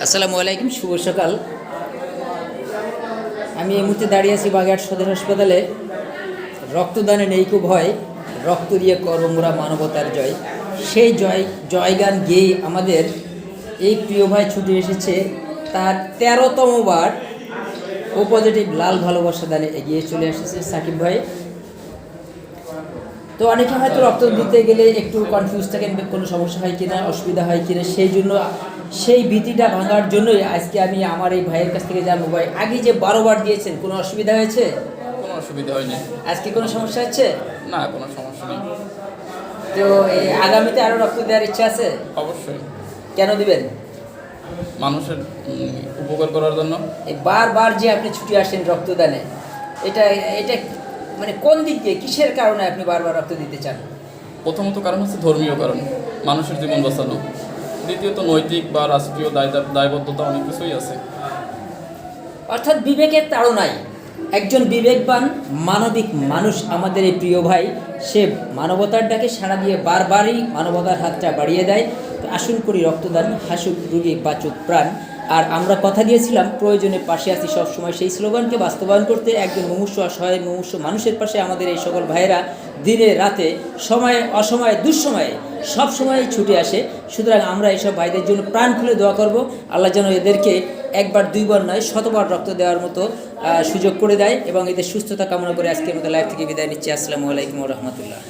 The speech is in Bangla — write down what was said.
আসসালামু আলাইকুম, শুভ সকাল। আমি এই মুহূর্তে দাঁড়িয়ে আছি বাগেরহাট সদর হাসপাতালে। রক্তদানে নেই কো ভয়, রক্ত দিয়ে করো মোরা মানবতার জয়। সেই জয়গান গেয়ে আমাদের এই প্রিয় ভাই ছুটে এসেছে তার 13তম বার ও পজিটিভ লাল ভালোবাসা দানে এগিয়ে চলে এসেছে সাকিব ভাই। তো অনেকে হয়তো রক্ত দিতে গেলে একটু কনফিউজ থাকেন, কোনো সমস্যা হয় কিনা, অসুবিধা হয় কিনা। সেই জন্য সেই ভীতিটা ভাঙার জন্যই আজকে আমি আমার এই ভাইয়ের কাছ থেকে জানবো, ভাই আগে যে 12 বার দিয়েছেন কোনো অসুবিধা হয়েছে? কোনো অসুবিধা হয়নি। আজকে কোনো সমস্যা হচ্ছে না, কোনো সমস্যা নেই। তো এই আগামীতে আরও রক্ত দেওয়ার ইচ্ছা আছে? অবশ্যই। কেন দিবেন? মানুষের উপকার করার জন্য। এই বারবার যে আপনি ছুটে আসেন রক্তদানে, এটা এটা মানে কোন দিক দিয়ে, কিসের কারণে আপনি বারবার রক্ত দিতে চান? প্রথমত কারণ হচ্ছে ধর্মীয় কারণ, মানুষের জীবন বাঁচানো। দ্বিতীয়ত নৈতিক বা রাষ্ট্রীয় দায়বদ্ধতা, অনেক কিছুই আছে। অর্থাৎ বিবেকের তাড়নায় একজন বিবেকবান মানবিক মানুষ আমাদের এই প্রিয় ভাই, সে মানবতার ডাকে সাড়া দিয়ে বারবারই মানবতার হাতটা বাড়িয়ে দেয়। তো আসুন করি রক্তদান, হাসুক রোগী বাঁচুক প্রাণ। আর আমরা কথা দিয়েছিলাম প্রয়োজনে পাশে আছি সবসময়, সেই স্লোগানকে বাস্তবায়ন করতে একজন মুমূর্ষু অসহায় মুমূর্ষু মানুষের পাশে আমাদের এই সকল ভাইয়েরা দিনে রাতে সময়ে অসময়ে দুঃসময়ে সব সময় ছুটে আসে। সুতরাং আমরা এইসব ভাইদের জন্য প্রাণ খুলে দোয়া করব, আল্লাহ যেন এদেরকে একবার দুইবার নয় শতবার রক্ত দেওয়ার মতো সুযোগ করে দেয় এবং এদের সুস্থতা কামনা করে আজকের মতো লাইভ থেকে বিদায় নিচ্ছি। আসসালামু আলাইকুম ওয়া রাহমাতুল্লাহ।